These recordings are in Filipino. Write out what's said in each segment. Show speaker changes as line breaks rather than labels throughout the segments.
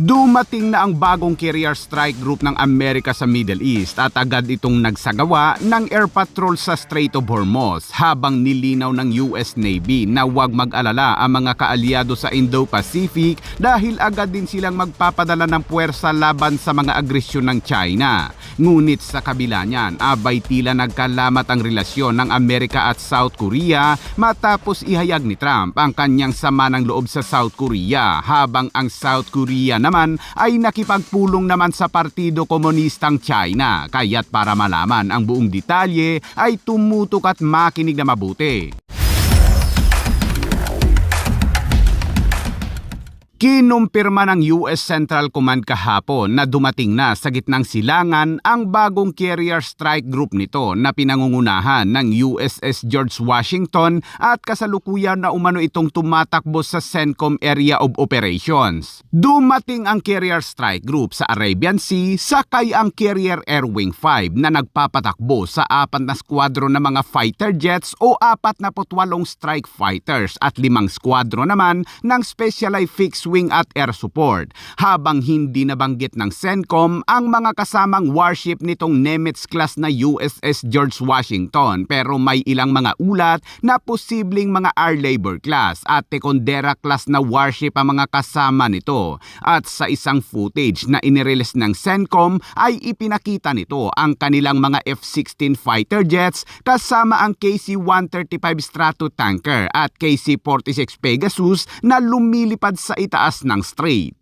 Dumating na ang bagong carrier strike group ng Amerika sa Middle East at agad itong nagsagawa ng air patrol sa Strait of Hormuz habang nilinaw ng US Navy na huwag mag-alala ang mga kaalyado sa Indo-Pacific dahil agad din silang magpapadala ng puwersa laban sa mga agresyon ng China. Ngunit sa kabila niyan, abay tila nagkalamat ang relasyon ng Amerika at South Korea matapos ihayag ni Trump ang kanyang sama ng loob sa South Korea habang ang South Korea naman ay nakipagpulong naman sa Partido Komunistang China. Kaya't para malaman ang buong detalye ay tumutok at makinig na mabuti. Kinumpirma ng US Central Command kahapon na dumating na sa gitnang silangan ang bagong carrier strike group nito na pinangungunahan ng USS George Washington at kasalukuyan na umano itong tumatakbo sa CENTCOM Area of Operations. Dumating ang carrier strike group sa Arabian Sea sakay ang carrier Air Wing 5 na nagpapatakbo sa 4 na skwadro ng mga fighter jets o 48 strike fighters at 5 skwadro naman ng specialized fixed wing at air support, habang hindi nabanggit ng CENTCOM ang mga kasamang warship nitong Nimitz class na USS George Washington, pero may ilang mga ulat na posibleng mga R-Labor class at Tecondera class na warship ang mga kasama nito. At sa isang footage na inirelease ng CENTCOM ay ipinakita nito ang kanilang mga F-16 fighter jets kasama ang KC-135 Stratotanker at KC-46 Pegasus na lumilipad sa itaas ng strait.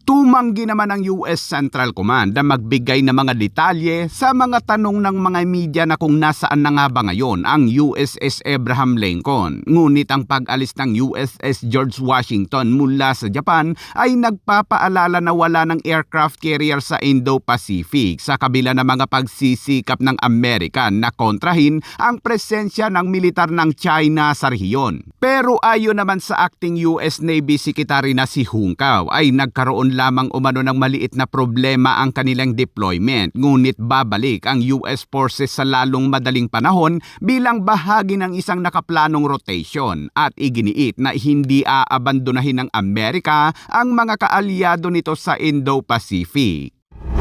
Tumanggi naman ang US Central Command na magbigay ng mga detalye sa mga tanong ng mga media na kung nasaan na nga ba ngayon ang USS Abraham Lincoln. Ngunit ang pag-alis ng USS George Washington mula sa Japan ay nagpapaalala na wala ng aircraft carrier sa Indo-Pacific sa kabila ng mga pagsisikap ng Amerika na kontrahin ang presensya ng militar ng China sa rehiyon. Pero ayon naman sa acting US Navy Secretary na si Hung Cao ay nagkaroon lamang umano ng maliit na problema ang kanilang deployment, ngunit babalik ang US forces sa lalong madaling panahon bilang bahagi ng isang nakaplanong rotation at iginiit na hindi aabandonahin ng Amerika ang mga kaalyado nito sa Indo-Pacific.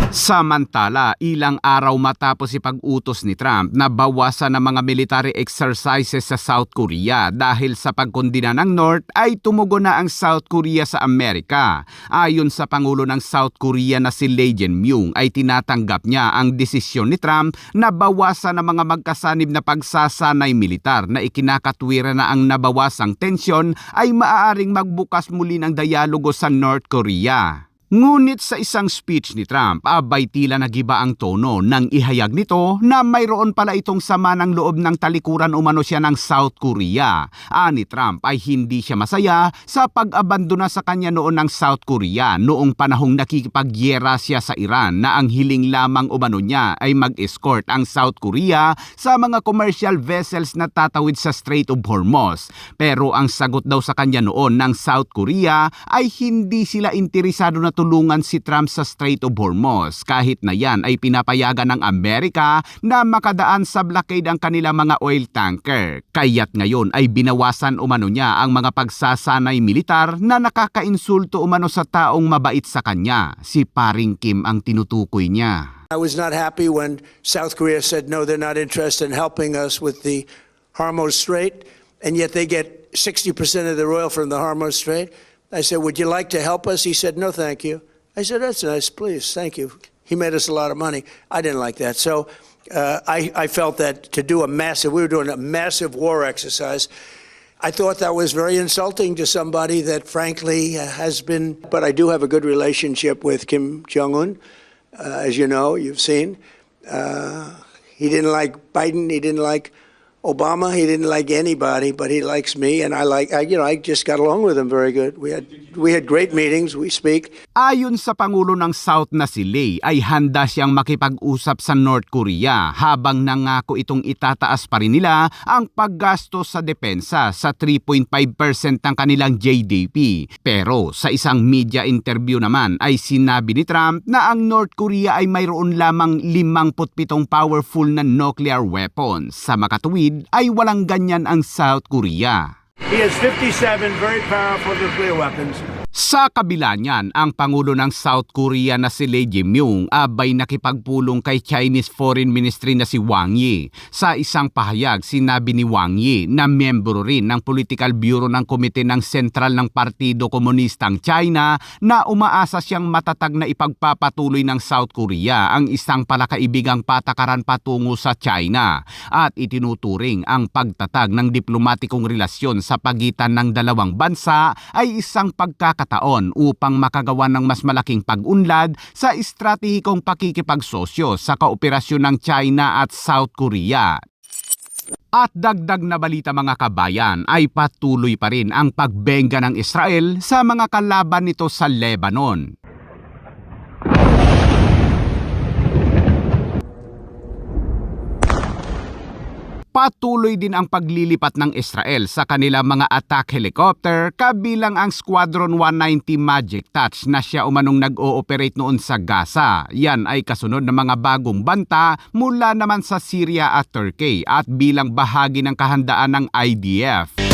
Samantala, ilang araw matapos ipag-utos ni Trump na bawasan ng mga military exercises sa South Korea dahil sa pagkondina ng North ay tumugon na ang South Korea sa Amerika. Ayon sa Pangulo ng South Korea na si Lee Jae-myung ay tinatanggap niya ang desisyon ni Trump na bawasan ng mga magkasanib na pagsasanay militar na ikinakatwira na ang nabawasang tensyon ay maaaring magbukas muli ng dialogo sa North Korea. Ngunit sa isang speech ni Trump, abay tila nagiba ang tono nang ihayag nito na mayroon pala itong sama ng loob ng talikuran umano siya ng South Korea. Ani Trump ay hindi siya masaya sa pag-abandona sa kanya noon ng South Korea noong panahong nakikipagyera siya sa Iran na ang hiling lamang umano niya ay mag-escort ang South Korea sa mga commercial vessels na tatawid sa Strait of Hormuz. Pero ang sagot daw sa kanya noon ng South Korea ay hindi sila interesado na tulungan si Trump sa Strait of Hormuz kahit na yan ay pinapayagan ng Amerika na makadaan sa blockade ang kanilang mga oil tanker. Kaya't ngayon ay binawasan umano niya ang mga pagsasanay militar na nakakainsulto umano sa taong mabait sa kanya. Si Paring Kim ang tinutukoy niya.
I was not happy when South Korea said no, they're not interested in helping us with the Hormuz Strait, and yet they get 60% of their oil from the Hormuz Strait. I said, would you like to help us? He said, no, thank you. I said, that's nice, please, thank you. He made us a lot of money. I didn't like that. So I felt that to do we were doing a massive war exercise, I thought that was very insulting to somebody that frankly has been, but I do have a good relationship with Kim Jong-un, as you know, you've seen. He didn't like Biden, he didn't like Obama, he didn't like anybody, but he likes me, and I just got along with him very good. We had great meetings, we speak.
Ayon sa Pangulo ng South na si Lee ay handa siyang makipag-usap sa North Korea habang nangako itong itataas pa rin nila ang paggastos sa depensa sa 3.5% ng kanilang GDP. Pero sa isang media interview naman ay sinabi ni Trump na ang North Korea ay mayroon lamang 57 powerful na nuclear weapons. Sa makatuwid ay walang ganyan ang South Korea.
He has 57 very powerful nuclear weapons.
Sa kabila niyan, ang Pangulo ng South Korea na si Lee Jae-myung abay nakipagpulong kay Chinese Foreign Ministry na si Wang Yi. Sa isang pahayag, sinabi ni Wang Yi na miyembro rin ng Political Bureau ng Komite ng Sentral ng Partido Komunistang China na umaasa siyang matatag na ipagpapatuloy ng South Korea ang isang palakaibigang patakaran patungo sa China at itinuturing ang pagtatag ng diplomatikong relasyon sa pagitan ng dalawang bansa ay isang pagkakataon upang makagawa ng mas malaking pag-unlad sa estratehikong pakikipagsosyo sa kooperasyon ng China at South Korea. At dagdag na balita mga kabayan ay patuloy pa rin ang pagbenga ng Israel sa mga kalaban nito sa Lebanon. Patuloy din ang paglilipat ng Israel sa kanilang mga attack helicopter kabilang ang Squadron 190 Magic Touch na siya umanong nag-ooperate noon sa Gaza. Yan ay kasunod ng mga bagong banta mula naman sa Syria at Turkey at bilang bahagi ng kahandaan ng IDF.